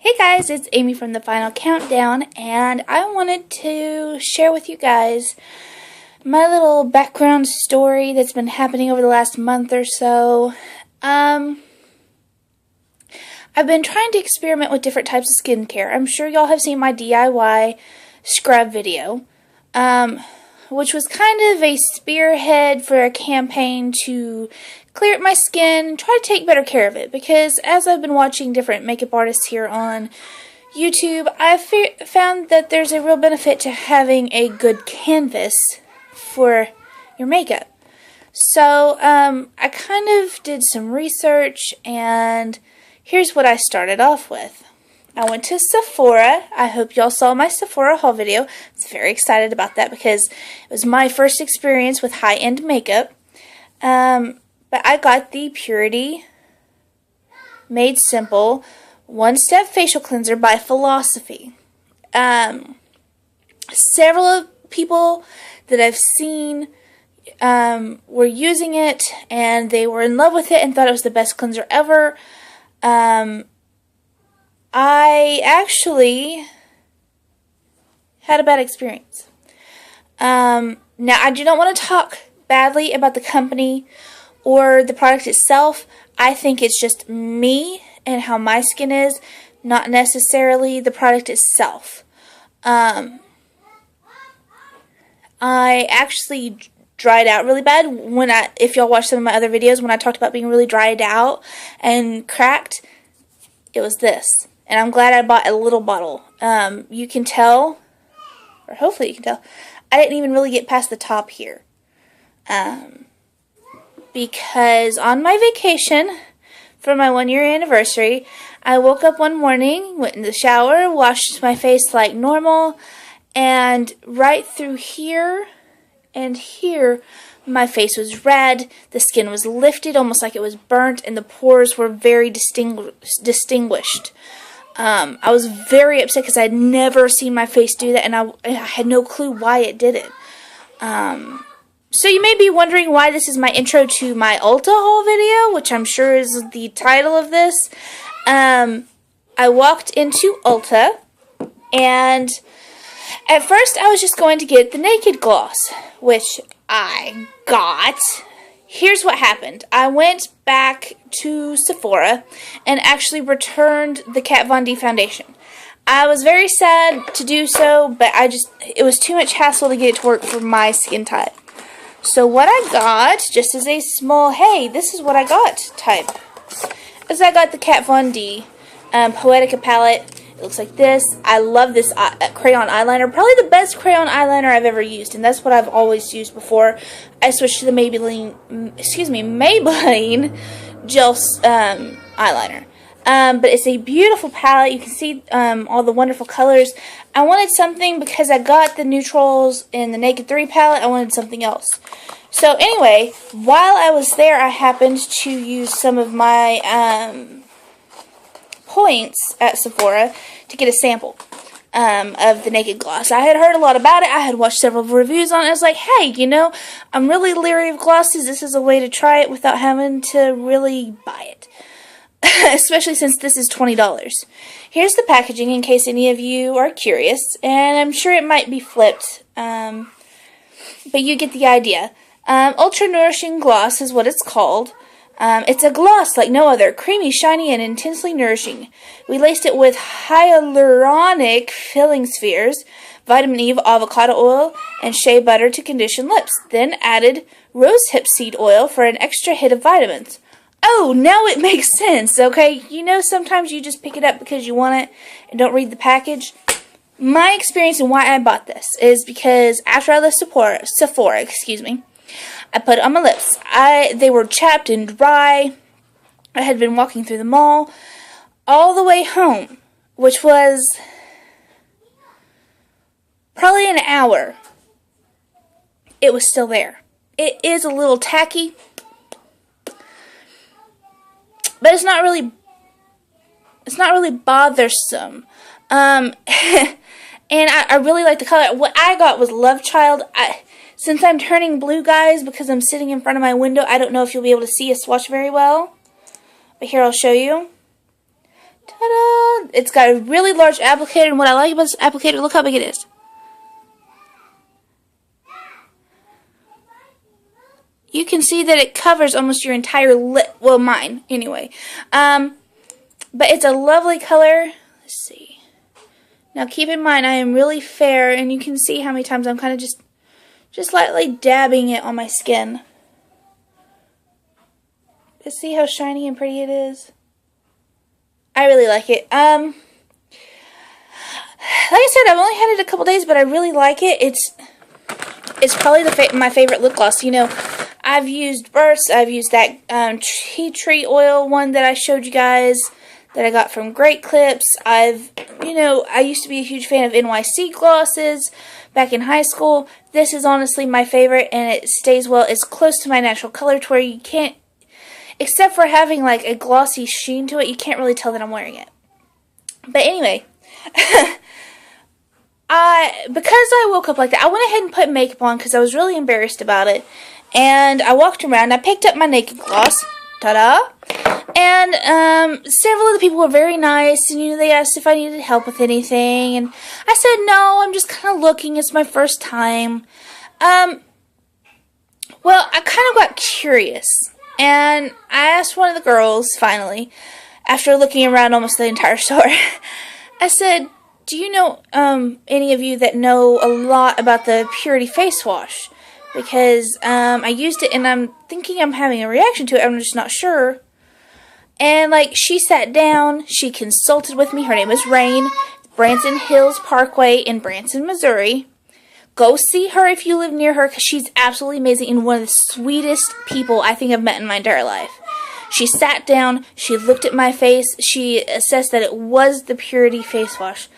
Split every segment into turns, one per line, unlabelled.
Hey guys, it's Amy from the Final Countdown, and I wanted to share with you guys my little background story that's been happening over the last month or so. I've been trying to experiment with different types of skincare. I'm sure y'all have seen my DIY scrub video, which was kind of a spearhead for a campaign to clear up my skin, try to take better care of it, because as I've been watching different makeup artists here on YouTube, I've found that there's a real benefit to having a good canvas for your makeup. So I kind of did some research, and here's what I started off with. I went to Sephora. I hope y'all saw my Sephora haul video. I was very excited about that because it was my first experience with high-end makeup. But I got the Purity Made Simple One-Step Facial Cleanser by Philosophy. Several people that I've seen were using it, and they were in love with it and thought it was the best cleanser ever. I actually had a bad experience. Now, I do not want to talk badly about the company or the product itself. I think it's just me and how my skin is, not necessarily the product itself. I actually dried out really bad if y'all watched some of my other videos when I talked about being really dried out and cracked. It was this. And I'm glad I bought a little bottle. You can tell, or hopefully you can tell, I didn't even really get past the top here. Because on my vacation for my 1-year anniversary, I woke up one morning, went in the shower, washed my face like normal, and right through here and here, my face was red, the skin was lifted almost like it was burnt, and the pores were very distinguished. I was very upset because I had never seen my face do that, and I had no clue why it did it. So you may be wondering why this is my intro to my Ulta haul video, which I'm sure is the title of this. I walked into Ulta, and at first I was just going to get the Naked Gloss, which I got. Here's what happened. I went back to Sephora and actually returned the Kat Von D foundation. I was very sad to do so, but it was too much hassle to get it to work for my skin type. So what I got, just as a small, hey, this is what I got type, is I got the Kat Von D Poetica palette. It looks like this. I love this crayon eyeliner. Probably the best crayon eyeliner I've ever used, and that's what I've always used before I switched to the Maybelline gel eyeliner. But it's a beautiful palette. You can see all the wonderful colors. I wanted something because I got the neutrals in the Naked 3 palette. I wanted something else. So anyway, while I was there, I happened to use some of my points at Sephora to get a sample of the Naked Gloss. I had heard a lot about it. I had watched several reviews on it. I was like, hey, you know, I'm really leery of glosses. This is a way to try it without having to really buy it. Especially since this is $20. Here's the packaging in case any of you are curious, and I'm sure it might be flipped, but you get the idea. Ultra Nourishing Gloss is what it's called. It's a gloss like no other, creamy, shiny, and intensely nourishing. We laced it with hyaluronic filling spheres, vitamin E, avocado oil, and shea butter to condition lips, then added rosehip seed oil for an extra hit of vitamins. Oh, now it makes sense, okay? You know, sometimes you just pick it up because you want it and don't read the package. My experience and why I bought this is because after I left Sephora, I put it on my lips. They were chapped and dry. I had been walking through the mall all the way home, which was probably an hour. It was still there. It is a little tacky, but it's not really bothersome. And I really like the color. What I got was Love Child. Since I'm turning blue, guys, because I'm sitting in front of my window, I don't know if you'll be able to see a swatch very well. But here, I'll show you. Ta-da! it's got a really large applicator, and what I like about this applicator, look how big it is. You can see that it covers almost your entire lip. Well, mine, anyway. But it's a lovely color. Let's see. Now, keep in mind, I am really fair, and you can see how many times I'm kind of just lightly dabbing it on my skin. You see how shiny and pretty it is? I really like it. Like I said, I've only had it a couple days, but I really like it. It's probably my favorite lip gloss. You know, I've used Burst. I've used that tea tree oil one that I showed you guys that I got from Great Clips. I used to be a huge fan of NYC glosses back in high school. This is honestly my favorite, and it stays well. It's close to my natural color to where you can't, except for having like a glossy sheen to it, you can't really tell that I'm wearing it. But anyway, because I woke up like that, I went ahead and put makeup on because I was really embarrassed about it. And I walked around, I picked up my naked gloss, ta-da, and several of the people were very nice, and they asked if I needed help with anything, and I said no, I'm just kind of looking, it's my first time. Well, I kind of got curious, and I asked one of the girls, finally, after looking around almost the entire store, I said, do you know any of you that know a lot about the Purity face wash? Because I used it and I'm thinking I'm having a reaction to it. I'm just not sure. And like, she sat down. She consulted with me. Her name is Rain. Branson Hills Parkway in Branson, Missouri. Go see her if you live near her, because she's absolutely amazing and one of the sweetest people I think I've met in my entire life. She sat down. She looked at my face. She assessed that it was the Purity face wash.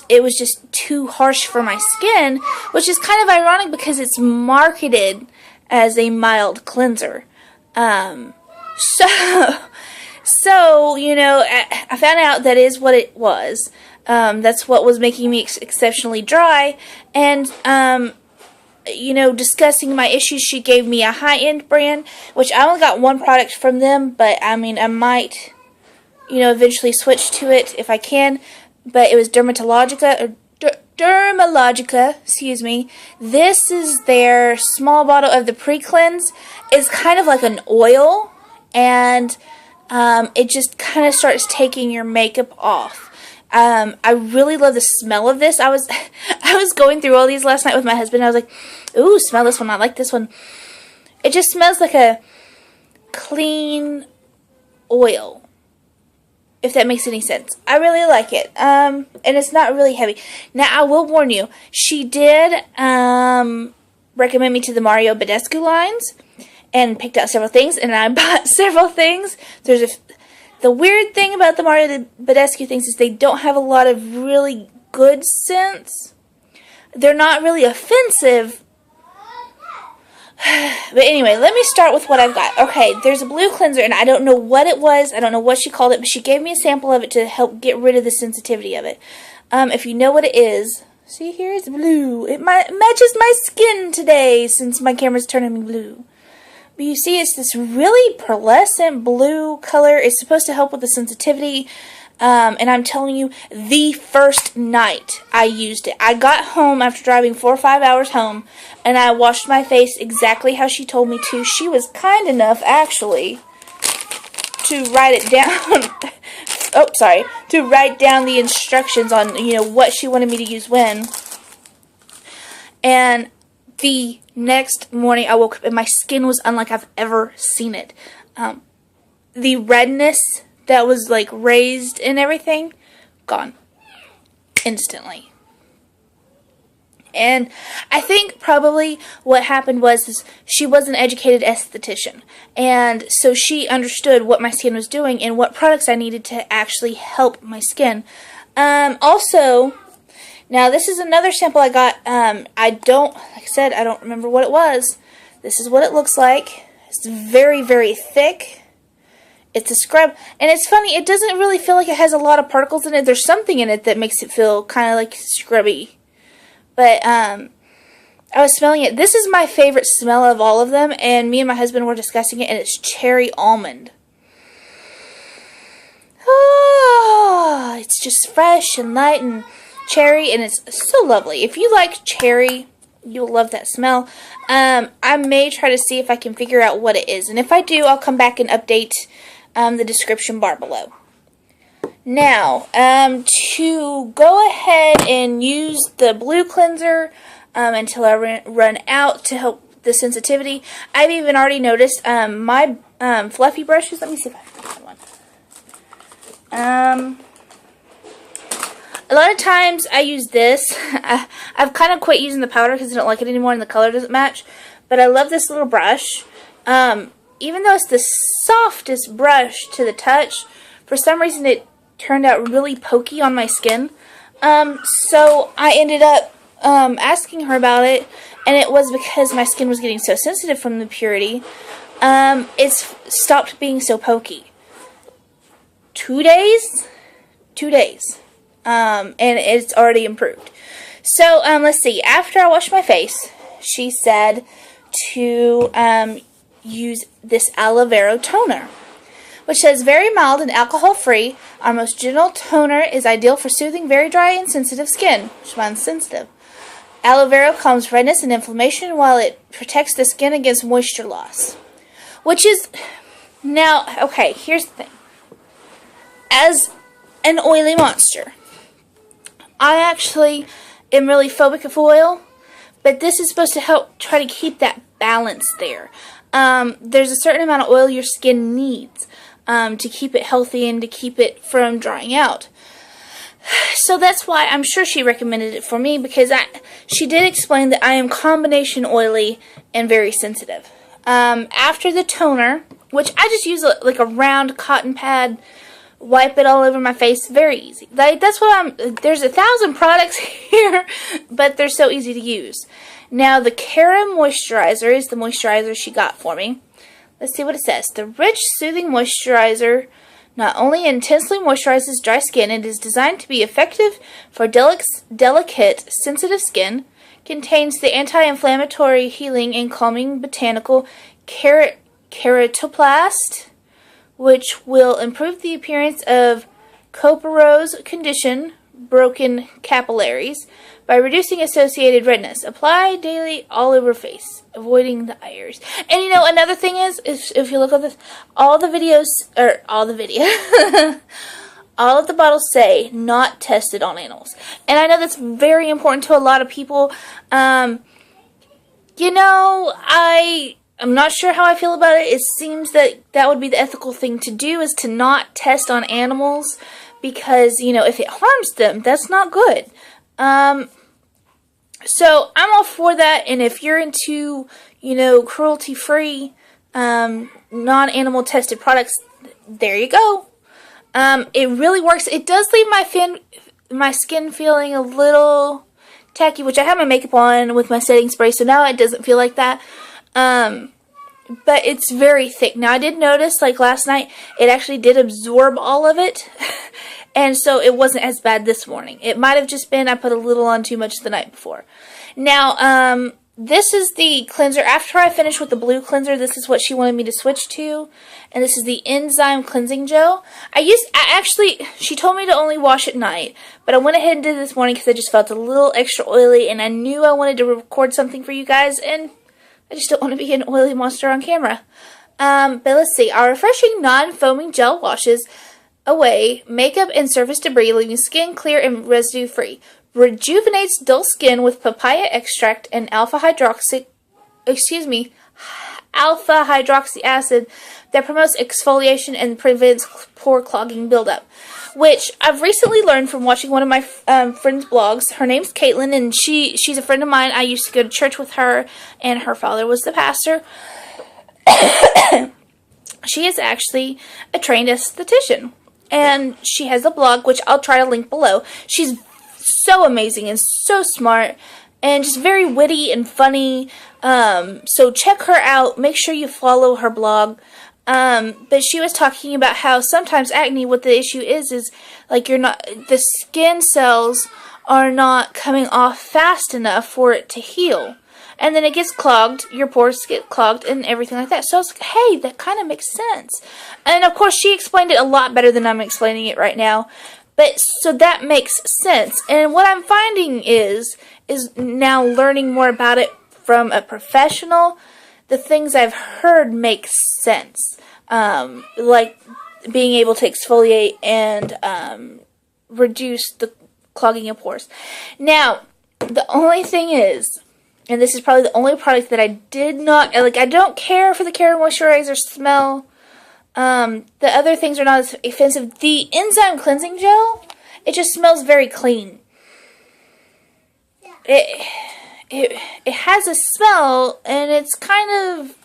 It was just too harsh for my skin, which is kind of ironic because it's marketed as a mild cleanser. So I found out that is what it was. That's what was making me exceptionally dry. And, discussing my issues, she gave me a high-end brand, which I only got one product from them, but I mean, I might, eventually switch to it if I can. But it was Dermatologica, excuse me. This is their small bottle of the pre-cleanse. It's kind of like an oil, and it just kind of starts taking your makeup off. I really love the smell of this. I was going through all these last night with my husband. I was like, ooh, smell this one. I like this one. It just smells like a clean oil, if that makes any sense. I really like it. And it's not really heavy. Now, I will warn you, she did recommend me to the Mario Badescu lines and picked out several things, and I bought several things. The weird thing about the Mario Badescu things is they don't have a lot of really good scents. They're not really offensive. But anyway, let me start with what I've got. Okay, there's a blue cleanser, and I don't know what it was. I don't know what she called it, but she gave me a sample of it to help get rid of the sensitivity of it. If you know what it is, see here, it's blue. It matches my skin today since my camera's turning me blue. But you see, it's this really pearlescent blue color. It's supposed to help with the sensitivity. And I'm telling you, the first night I used it, I got home after driving 4 or 5 hours home, and I washed my face exactly how she told me to. She was kind enough, actually, to write it down. To write down the instructions on, what she wanted me to use when. And the next morning, I woke up, and my skin was unlike I've ever seen it. The redness that was like raised and everything, gone instantly. And I think probably what happened was she was an educated esthetician, and so she understood what my skin was doing and what products I needed to actually help my skin. Also, now this is another sample I got. Like I said, I don't remember what it was. This is what it looks like. It's very, very thick. It's a scrub, and it's funny, it doesn't really feel like it has a lot of particles in it. There's something in it that makes it feel kind of like scrubby. But I was smelling it. This is my favorite smell of all of them, and me and my husband were discussing it, and it's cherry almond. it's just fresh and light and cherry, and it's so lovely. If you like cherry, you'll love that smell. I may try to see if I can figure out what it is, and if I do, I'll come back and update the description bar below. Now, to go ahead and use the blue cleanser until I run out to help the sensitivity, I've even already noticed my fluffy brushes. Let me see if I can find one. A lot of times I use this. I've kind of quit using the powder because I don't like it anymore and the color doesn't match. But I love this little brush. Even though it's the softest brush to the touch, for some reason it turned out really pokey on my skin. So I ended up asking her about it, and it was because my skin was getting so sensitive from the purity. It's stopped being so pokey. 2 days? 2 days. And it's already improved. So, let's see. After I washed my face, she said to use this aloe vera toner, which says very mild and alcohol-free. Our most gentle toner is ideal for soothing very dry and sensitive skin. Which mine's sensitive. Aloe vera calms redness and inflammation while it protects the skin against moisture loss. Which is, now, okay, here's the thing. As an oily monster, I actually am really phobic of oil, but this is supposed to help try to keep that balance there. There's a certain amount of oil your skin needs to keep it healthy and to keep it from drying out. So that's why I'm sure she recommended it for me, because she did explain that I am combination oily and very sensitive. After the toner, which I just use like a round cotton pad, wipe it all over my face, very easy. That's what there's 1,000 products here, but they're so easy to use. Now the Cara moisturizer is the moisturizer she got for me. Let's see what it says. The rich, soothing moisturizer not only intensely moisturizes dry skin, it is designed to be effective for delicate, sensitive skin, contains the anti-inflammatory, healing, and calming botanical keratoplast, which will improve the appearance of Couperot's condition, broken capillaries, by reducing associated redness. Apply daily all over face, avoiding the eyes. And you know, another thing is, if you look at this, all of the bottles say not tested on animals. And I know that's very important to a lot of people. You know, I'm not sure how I feel about it. It seems that that would be the ethical thing to do, is to not test on animals, because, you know, if it harms them, that's not good. So I'm all for that, and if you're into, you know, cruelty-free, non-animal tested products, there you go. It really works. It does leave my skin feeling a little tacky, which I have my makeup on with my setting spray, so now it doesn't feel like that. But it's very thick. Now, I did notice, like last night, it actually did absorb all of it. And so it wasn't as bad this morning. It might have just been I put a little on too much the night before. Now, this is the cleanser. After I finished with the blue cleanser, this is what she wanted me to switch to. And this is the Enzyme Cleansing Gel. She told me to only wash at night. But I went ahead and did it this morning because I just felt a little extra oily. And I knew I wanted to record something for you guys. And I just don't want to be an oily monster on camera. But let's see. Our refreshing non-foaming gel washes away makeup and surface debris, leaving skin clear and residue free. Rejuvenates dull skin with papaya extract and alpha hydroxy acid that promotes exfoliation and prevents pore clogging buildup. Which I've recently learned from watching one of my friends' blogs. Her name's Caitlin, and she's a friend of mine. I used to go to church with her, and her father was the pastor. She is actually a trained esthetician. And she has a blog, which I'll try to link below. She's so amazing and so smart and just very witty and funny. So check her out. Make sure you follow her blog. But she was talking about how sometimes acne, what the issue is like the skin cells are not coming off fast enough for it to heal. And then it gets clogged, your pores get clogged, and everything like that. So I was like, hey, that kind of makes sense. And of course, she explained it a lot better than I'm explaining it right now. But so that makes sense. And what I'm finding is now learning more about it from a professional, the things I've heard make sense. Like being able to exfoliate and reduce the clogging of pores. Now, the only thing is, and this is probably the only product that I did not, like, I don't care for the Care Moisturizer smell. The other things are not as offensive. The enzyme cleansing gel, it just smells very clean. It has a smell, and it's kind of,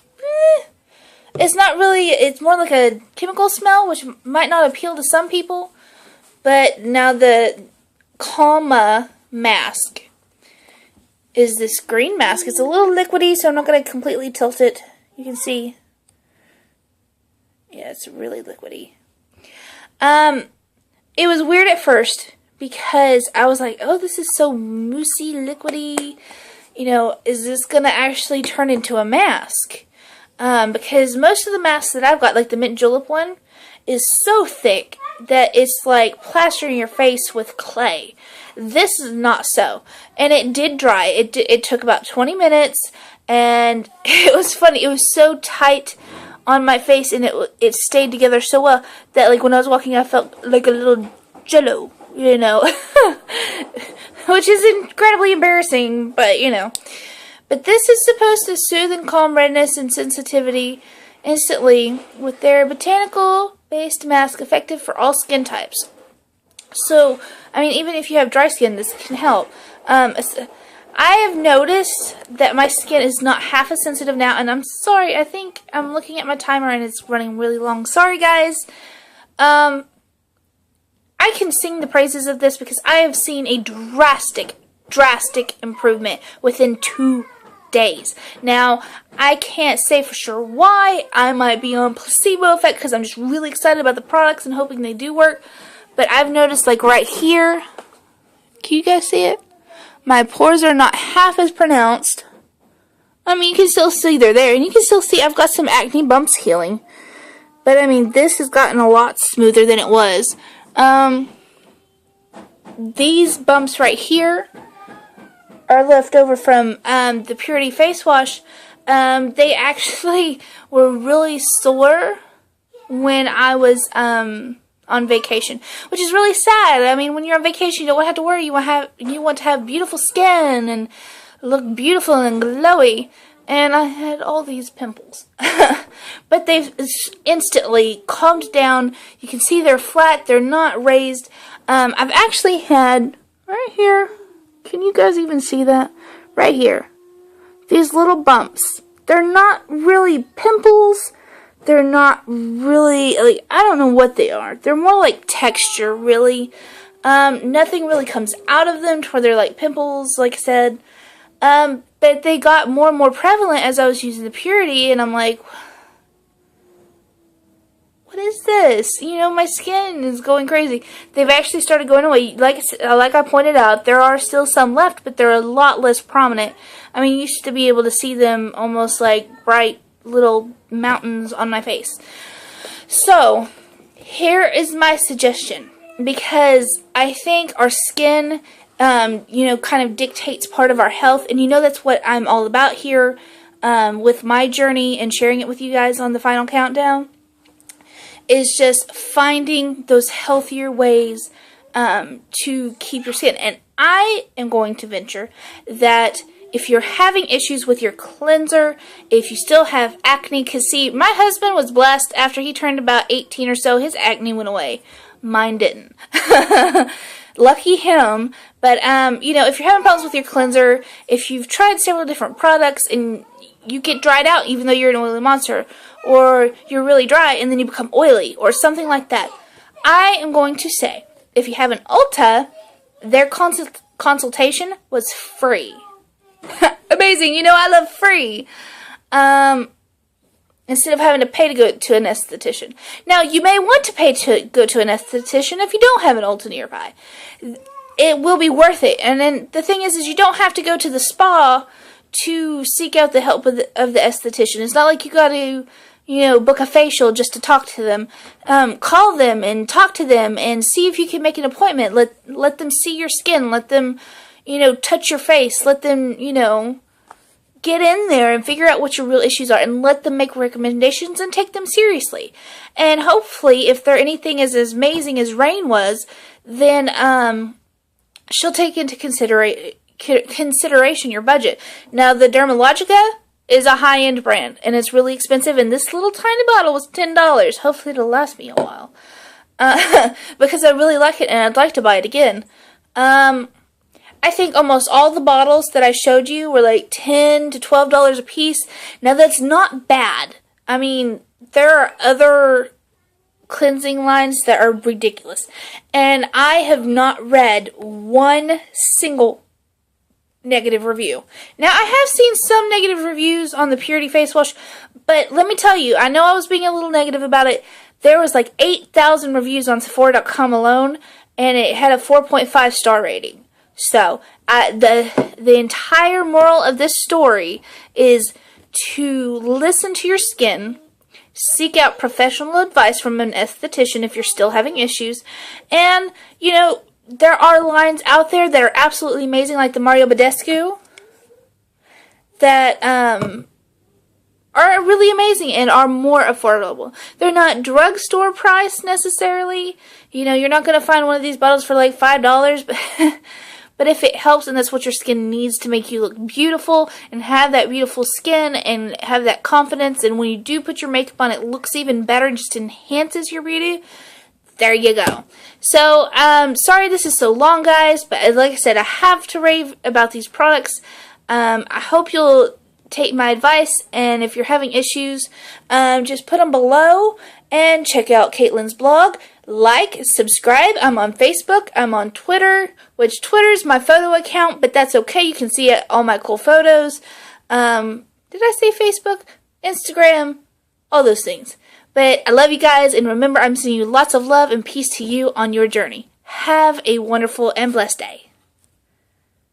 it's not really, it's more like a chemical smell, which might not appeal to some people. But now the Calma mask is this green mask. It's a little liquidy, so I'm not going to completely tilt it. You can see. Yeah, it's really liquidy. It was weird at first because I was like, oh, this is so moussey, liquidy. You know, is this going to actually turn into a mask? Because most of the masks that I've got, like the mint julep one, is so thick that it's like plastering your face with clay. This is not so. And it did dry. It took about 20 minutes, and it was funny. It was so tight on my face, and it stayed together so well that, like, when I was walking, I felt like a little jello, you know. Which is incredibly embarrassing, but, you know. But this is supposed to soothe and calm redness and sensitivity instantly with their botanical-based mask, effective for all skin types. So, I mean, even if you have dry skin, this can help. I have noticed that my skin is not half as sensitive now, and I'm sorry, I think I'm looking at my timer and it's running really long. Sorry, guys. I can sing the praises of this because I have seen a drastic improvement within 2 days. Now, I can't say for sure why. I might be on placebo effect because I'm just really excited about the products and hoping they do work. But I've noticed, like, right here, can you guys see it? My pores are not half as pronounced. I mean, you can still see they're there, and you can still see I've got some acne bumps healing. But, I mean, this has gotten a lot smoother than it was. These bumps right here are left over from the Purity face wash. They actually were really sore when I was on vacation, which is really sad. I mean, when you're on vacation, you don't have to worry. You want to have beautiful skin and look beautiful and glowy. And I had all these pimples, but they've instantly calmed down. You can see they're flat. They're not raised. I've actually had right here. Can you guys even see that? Right here. These little bumps. They're not really pimples. They're not really, like, I don't know what they are. They're more like texture, really. Nothing really comes out of them to where they're like pimples, like I said. But they got more and more prevalent as I was using the Purity, and I'm like, what is this? You know, my skin is going crazy. They've actually started going away. Like I pointed out, there are still some left, but they're a lot less prominent. I mean, you used to be able to see them almost like bright little mountains on my face. So, here is my suggestion, because I think our skin, you know, kind of dictates part of our health, and you know that's what I'm all about here with my journey and sharing it with you guys on the final countdown, is just finding those healthier ways to keep your skin. And I am going to venture that if you're having issues with your cleanser, if you still have acne, because see, my husband was blessed after he turned about 18 or so, his acne went away. Mine didn't. Lucky him. But, you know, if you're having problems with your cleanser, if you've tried several different products and you get dried out even though you're an oily monster, or you're really dry and then you become oily, or something like that, I am going to say, if you have an Ulta, their consultation was free. Amazing. You know, I love free. Instead of having to pay to go to an esthetician. Now, you may want to pay to go to an esthetician if you don't have an Ulta nearby. It will be worth it. And then the thing is you don't have to go to the spa to seek out the help of the esthetician. It's not like you got to, book a facial just to talk to them. Call them and talk to them and see if you can make an appointment. Let them see your skin. Let them, touch your face. Let them, get in there and figure out what your real issues are, and let them make recommendations and take them seriously. And hopefully, if they're anything as amazing as Rain was, then she'll take into consideration your budget. Now, the Dermalogica is a high-end brand, and it's really expensive, and this little tiny bottle was $10. Hopefully it'll last me a while, because I really like it, and I'd like to buy it again. I think almost all the bottles that I showed you were like $10 to $12 a piece. Now, that's not bad. I mean, there are other cleansing lines that are ridiculous, and I have not read one single negative review. Now, I have seen some negative reviews on the Purity face wash, but let me tell you, I know I was being a little negative about it. There was like 8,000 reviews on Sephora.com alone, and it had a 4.5 star rating. So, the entire moral of this story is to listen to your skin, seek out professional advice from an esthetician if you're still having issues, and, there are lines out there that are absolutely amazing, like the Mario Badescu, that are really amazing and are more affordable. They're not drugstore price necessarily. You're not going to find one of these bottles for like $5, but if it helps and that's what your skin needs to make you look beautiful and have that beautiful skin and have that confidence, and when you do put your makeup on, it looks even better and just enhances your beauty, there you go. So, sorry this is so long, guys, but like I said, I have to rave about these products. I hope you'll take my advice, and if you're having issues, just put them below, and check out Caitlin's blog. Like, subscribe. I'm on Facebook. I'm on Twitter, which Twitter's my photo account, but that's okay. You can see all my cool photos. Did I say Facebook? Instagram? All those things. But I love you guys, and remember, I'm sending you lots of love and peace to you on your journey. Have a wonderful and blessed day.